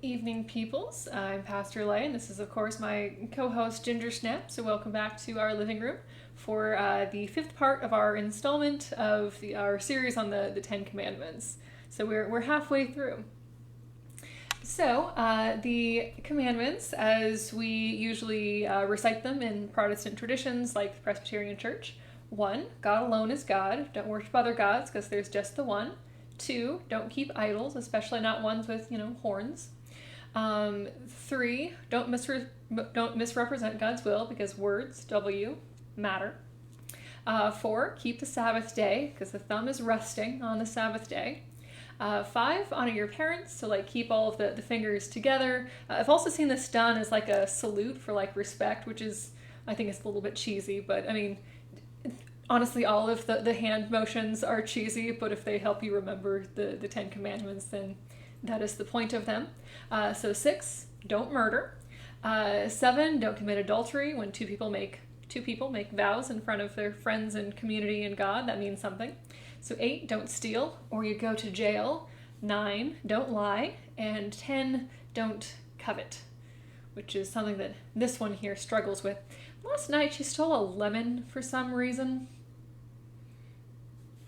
Evening, peoples. I'm Pastor Leia, and this is, of course, my co-host Gingersnap. So welcome back to our living room for the fifth part of our installment of our series on the Ten Commandments. So we're halfway through. So the commandments, as we usually recite them in Protestant traditions like the Presbyterian Church. 1, God alone is God. Don't worship other gods because there's just the one. 2, don't keep idols, especially not ones with, horns. 3, don't misrepresent God's will because words, W, matter. 4, keep the Sabbath day because the thumb is resting on the Sabbath day. 5, honor your parents, so keep all of the fingers together. I've also seen this done as a salute for respect, which is, I think it's a little bit cheesy, but I mean, honestly, all of the hand motions are cheesy, but if they help you remember the Ten Commandments, then that is the point of them. So 6, don't murder. 7, don't commit adultery. When two people make vows in front of their friends and community and God, that means something. So 8, don't steal or you go to jail. 9, don't lie. And 10, don't covet, which is something that this one here struggles with. Last night she stole a lemon for some reason.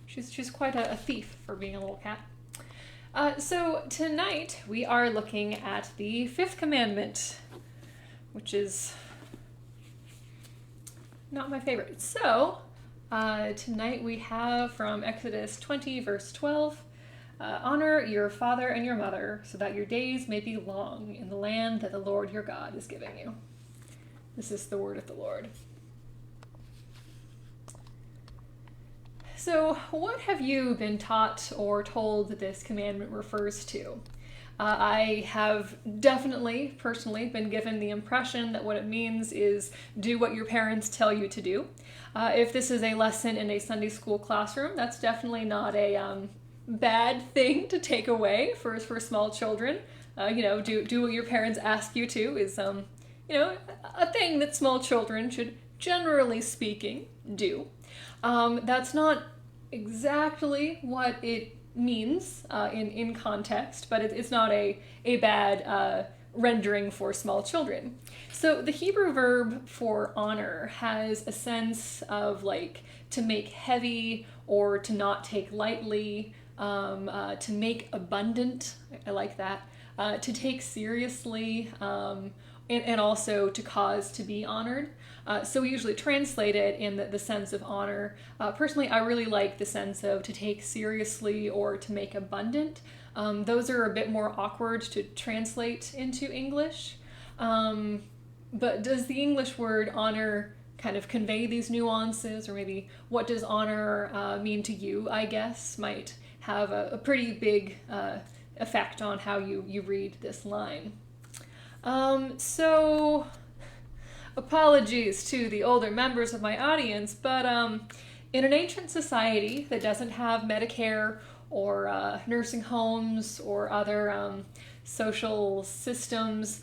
She's quite a thief for being a little cat. So tonight we are looking at the 5th commandment, which is not my favorite. So tonight we have from Exodus 20 verse 12, honor your father and your mother so that your days may be long in the land that the Lord your God is giving you. This is the word of the Lord. So, what have you been taught or told that this commandment refers to? I have definitely, personally, been given the impression that what it means is do what your parents tell you to do. If this is a lesson in a Sunday school classroom, that's definitely not a bad thing to take away for small children. Do what your parents ask you to is, a thing that small children should, generally speaking, do. That's not exactly what it means in context, but it's not a bad rendering for small children. So the Hebrew verb for honor has a sense of to make heavy or to not take lightly, to make abundant, I like that, to take seriously, and also to cause to be honored. So we usually translate it in the sense of honor. Personally, I really like the sense of to take seriously or to make abundant. Those are a bit more awkward to translate into English. But does the English word honor kind of convey these nuances? Or maybe what does honor mean to you, I guess, might have a pretty big effect on how you read this line. So apologies to the older members of my audience, but in an ancient society that doesn't have Medicare or nursing homes or other social systems,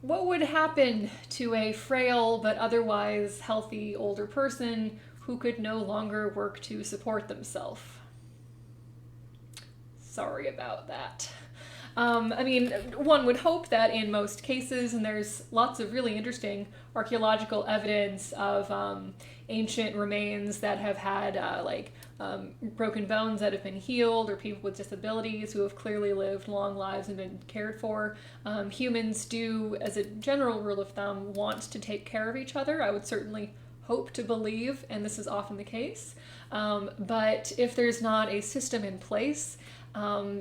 what would happen to a frail but otherwise healthy older person who could no longer work to support themselves? Sorry about that. One would hope that in most cases, and there's lots of really interesting archaeological evidence of ancient remains that have had broken bones that have been healed, or people with disabilities who have clearly lived long lives and been cared for. Humans do, as a general rule of thumb, want to take care of each other. I would certainly hope to believe, and this is often the case. But if there's not a system in place,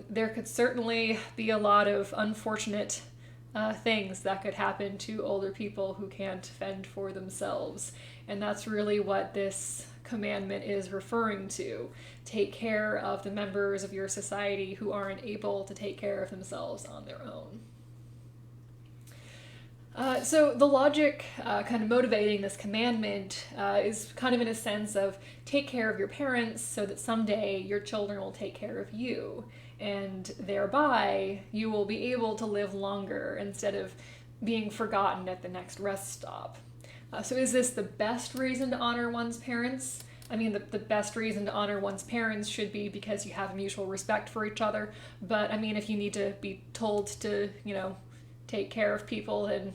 there could certainly be a lot of unfortunate things that could happen to older people who can't fend for themselves. And that's really what this commandment is referring to. Take care of the members of your society who aren't able to take care of themselves on their own. So the logic kind of motivating this commandment is kind of in a sense of take care of your parents so that someday your children will take care of you, and thereby you will be able to live longer instead of being forgotten at the next rest stop. So is this the best reason to honor one's parents? I mean, the best reason to honor one's parents should be because you have mutual respect for each other. But I mean, if you need to be told to, take care of people, and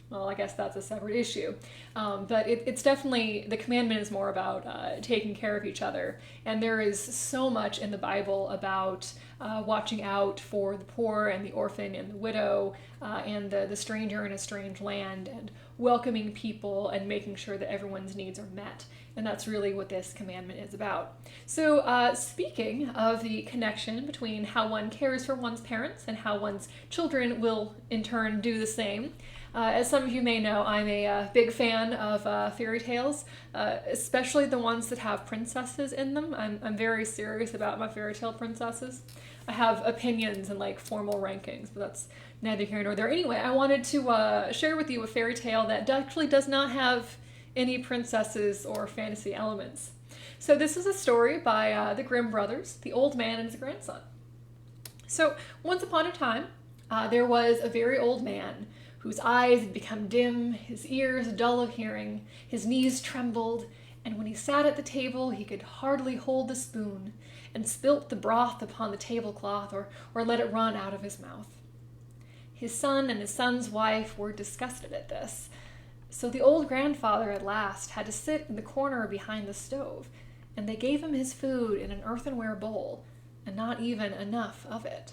well, I guess that's a separate issue. But it's definitely, the commandment is more about taking care of each other. And there is so much in the Bible about watching out for the poor and the orphan and the widow and the stranger in a strange land, and welcoming people and making sure that everyone's needs are met. And that's really what this commandment is about. So speaking of the connection between how one cares for one's parents and how one's children will in turn do the same, as some of you may know, I'm a big fan of fairy tales, especially the ones that have princesses in them. I'm very serious about my fairy tale princesses. I have opinions and formal rankings, but that's neither here nor there. Anyway, I wanted to share with you a fairy tale that actually does not have any princesses or fantasy elements. So this is a story by the Grimm brothers, The Old Man and His Grandson. So once upon a time, there was a very old man whose eyes had become dim, his ears dull of hearing, his knees trembled, and when he sat at the table he could hardly hold the spoon, and spilt the broth upon the tablecloth or let it run out of his mouth. His son and his son's wife were disgusted at this, so the old grandfather at last had to sit in the corner behind the stove, and they gave him his food in an earthenware bowl, and not even enough of it.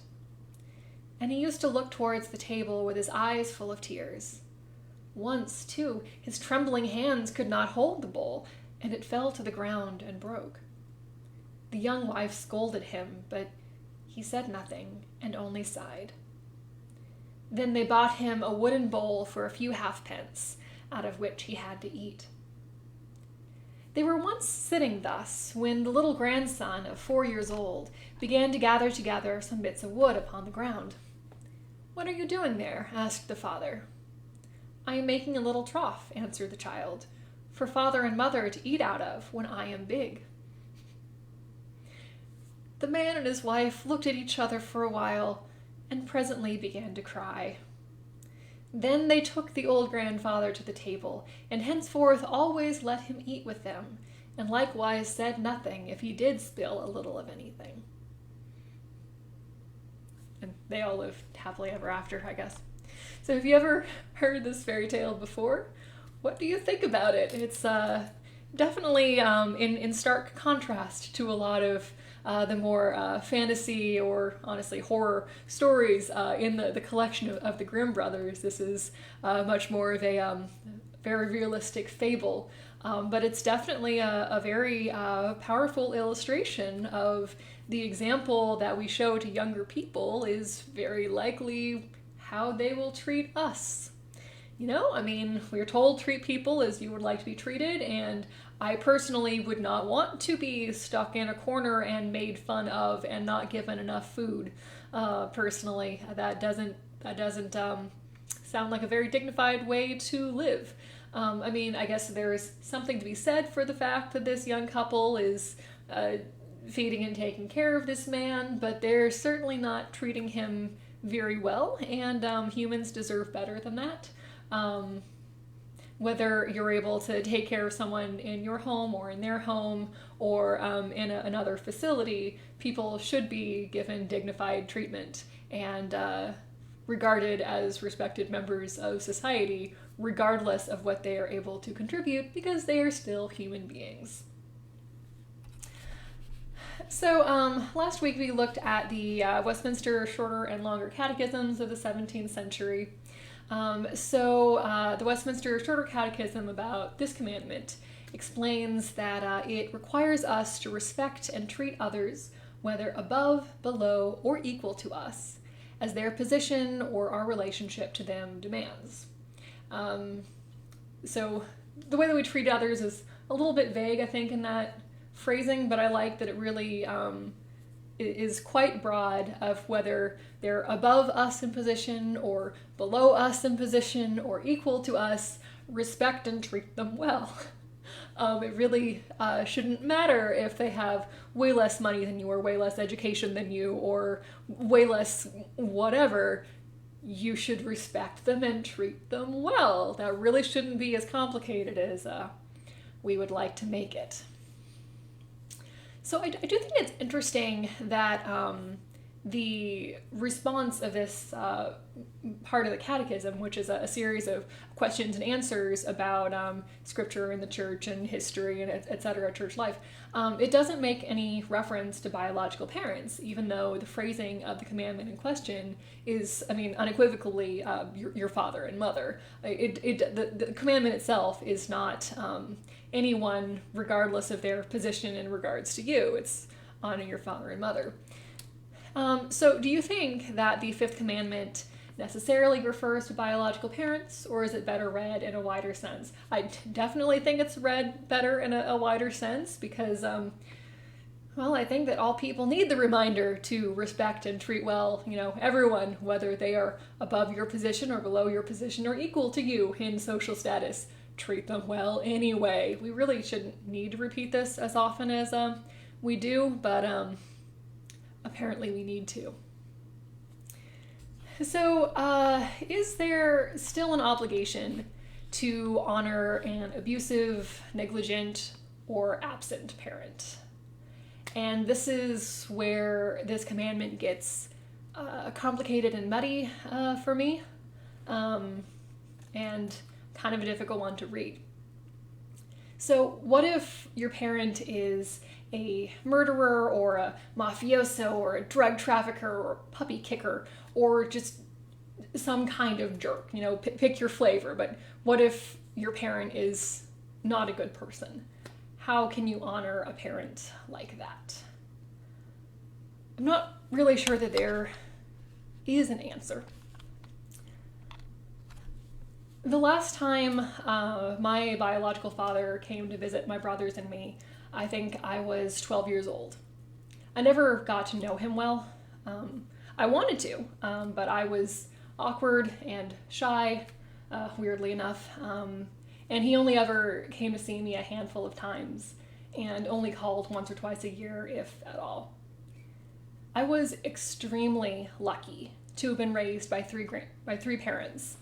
And he used to look towards the table with his eyes full of tears. Once, too, his trembling hands could not hold the bowl, and it fell to the ground and broke. The young wife scolded him, but he said nothing and only sighed. Then they bought him a wooden bowl for a few halfpence, out of which he had to eat. They were once sitting thus when the little grandson of 4 years old began to gather together some bits of wood upon the ground. "What are you doing there?" asked the father. "I am making a little trough," answered the child, "for father and mother to eat out of when I am big." The man and his wife looked at each other for a while and presently began to cry. Then they took the old grandfather to the table, and henceforth always let him eat with them, and likewise said nothing if he did spill a little of anything. And they all lived happily ever after, I guess. So have you ever heard this fairy tale before? What do you think about it? It's definitely in stark contrast to a lot of the more fantasy or honestly horror stories in the collection of the Grimm brothers. This is much more of a very realistic fable, but it's definitely a very powerful illustration of the example that we show to younger people is very likely how they will treat us. I mean, we're told treat people as you would like to be treated, and I personally would not want to be stuck in a corner and made fun of and not given enough food. Personally, that doesn't sound like a very dignified way to live. I mean, I guess there is something to be said for the fact that this young couple is feeding and taking care of this man, but they're certainly not treating him very well, and humans deserve better than that. Whether you're able to take care of someone in your home or in their home or in another facility, people should be given dignified treatment and regarded as respected members of society, regardless of what they are able to contribute, because they are still human beings. So last week we looked at the Westminster Shorter and Longer Catechisms of the 17th century. The Westminster Shorter Catechism about this commandment explains that it requires us to respect and treat others, whether above, below, or equal to us, as their position or our relationship to them demands. So the way that we treat others is a little bit vague, I think, in that phrasing, but I like that it really is quite broad of whether they're above us in position or below us in position or equal to us, respect and treat them well. It really shouldn't matter if they have way less money than you or way less education than you or way less whatever. You should respect them and treat them well. That really shouldn't be as complicated as we would like to make it. So I do think it's interesting that the response of this part of the catechism, which is a series of questions and answers about scripture and the church and history and et cetera, church life, it doesn't make any reference to biological parents, even though the phrasing of the commandment in question is, unequivocally your father and mother. The commandment itself is not anyone regardless of their position in regards to you. It's honor your father and mother. So do you think that the fifth commandment necessarily refers to biological parents, or is it better read in a wider sense? I definitely think it's read better in a wider sense because, I think that all people need the reminder to respect and treat well, everyone, whether they are above your position or below your position or equal to you in social status. Treat them well anyway. We really shouldn't need to repeat this as often as we do, but apparently we need to. So, is there still an obligation to honor an abusive, negligent, or absent parent? And this is where this commandment gets complicated and muddy for me, and kind of a difficult one to read. So what if your parent is a murderer or a mafioso or a drug trafficker or a puppy kicker or just some kind of jerk? Pick your flavor, but what if your parent is not a good person? How can you honor a parent like that? I'm not really sure that there is an answer. The last time my biological father came to visit my brothers and me, I think I was 12 years old. I never got to know him well. I wanted to, but I was awkward and shy, weirdly enough, and he only ever came to see me a handful of times and only called once or twice a year, if at all. I was extremely lucky to have been raised by three parents,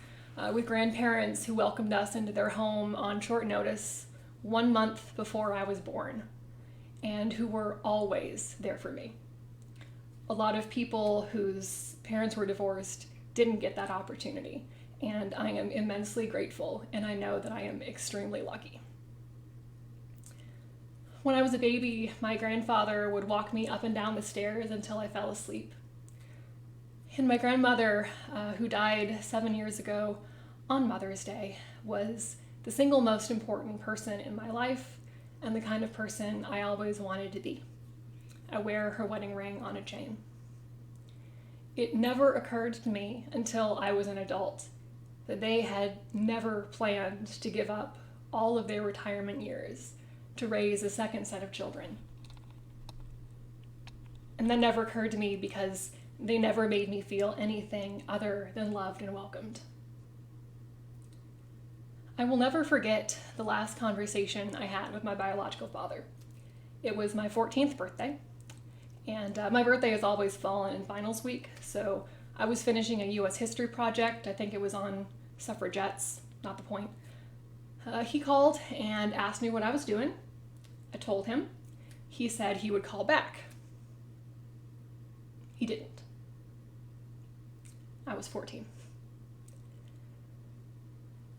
with grandparents who welcomed us into their home on short notice 1 month before I was born, and who were always there for me. A lot of people whose parents were divorced didn't get that opportunity, and I am immensely grateful, and I know that I am extremely lucky. When I was a baby, my grandfather would walk me up and down the stairs until I fell asleep. And my grandmother, who died 7 years ago on Mother's Day, was the single most important person in my life and the kind of person I always wanted to be. I wear her wedding ring on a chain. It never occurred to me until I was an adult that they had never planned to give up all of their retirement years to raise a second set of children. And that never occurred to me because they never made me feel anything other than loved and welcomed. I will never forget the last conversation I had with my biological father. It was my 14th birthday, and my birthday has always fallen in finals week, so I was finishing a U.S. history project. I think it was on suffragettes, not the point. He called and asked me what I was doing. I told him. He said he would call back. He didn't. I was 14.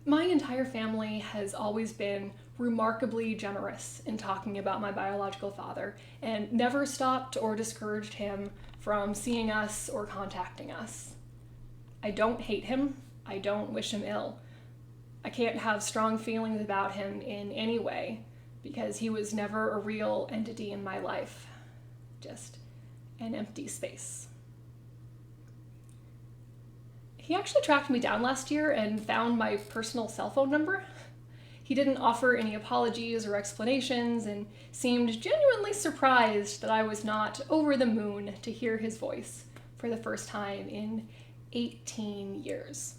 My entire family has always been remarkably generous in talking about my biological father and never stopped or discouraged him from seeing us or contacting us. I don't hate him. I don't wish him ill. I can't have strong feelings about him in any way because he was never a real entity in my life, just an empty space. He actually tracked me down last year and found my personal cell phone number. He didn't offer any apologies or explanations and seemed genuinely surprised that I was not over the moon to hear his voice for the first time in 18 years.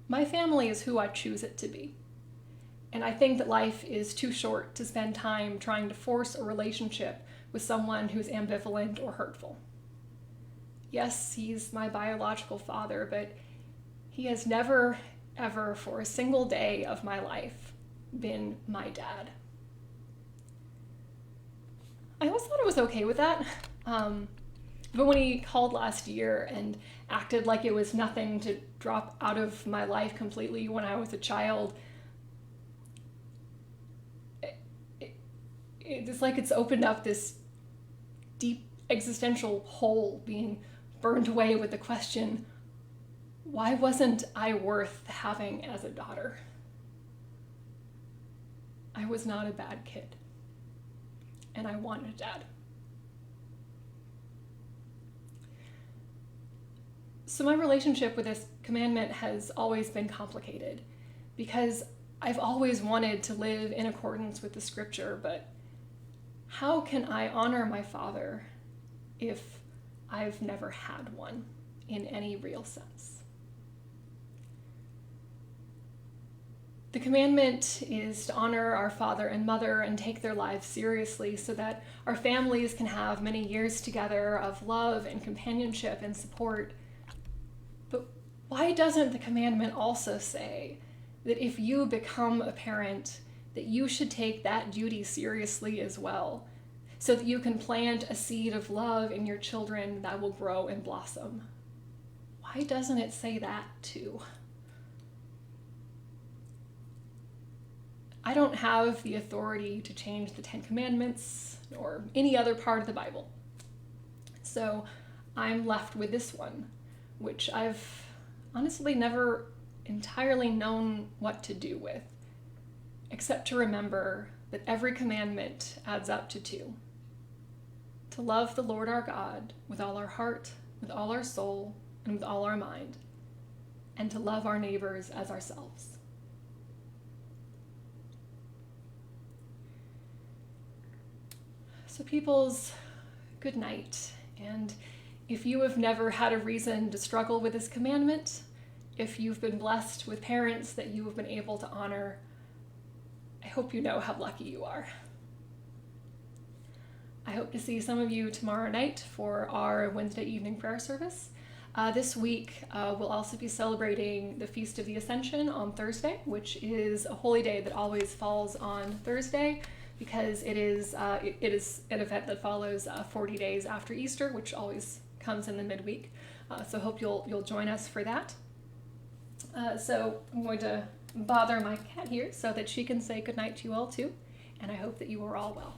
My family is who I choose it to be. And I think that life is too short to spend time trying to force a relationship with someone who's ambivalent or hurtful. Yes, he's my biological father, but he has never, ever, for a single day of my life, been my dad. I always thought I was okay with that. But when he called last year and acted like it was nothing to drop out of my life completely when I was a child, it's like it's opened up this deep existential hole being burned away with the question, why wasn't I worth having as a daughter? I was not a bad kid, and I wanted a dad. So my relationship with this commandment has always been complicated because I've always wanted to live in accordance with the scripture, but how can I honor my father if I've never had one in any real sense? The commandment is to honor our father and mother and take their lives seriously so that our families can have many years together of love and companionship and support. But why doesn't the commandment also say that if you become a parent, that you should take that duty seriously as well, so that you can plant a seed of love in your children that will grow and blossom? Why doesn't it say that too? I don't have the authority to change the Ten Commandments or any other part of the Bible. So I'm left with this one, which I've honestly never entirely known what to do with, except to remember that every commandment adds up to two. To love the Lord our God with all our heart, with all our soul, and with all our mind, and to love our neighbors as ourselves. So peoples, good night. And if you have never had a reason to struggle with this commandment, if you've been blessed with parents that you have been able to honor, I hope you know how lucky you are. I hope to see some of you tomorrow night for our Wednesday evening prayer service. This week, we'll also be celebrating the Feast of the Ascension on Thursday, which is a holy day that always falls on Thursday, because it is an event that follows 40 days after Easter, which always comes in the midweek. So hope you'll join us for that. So I'm going to bother my cat here so that she can say goodnight to you all too, and I hope that you are all well.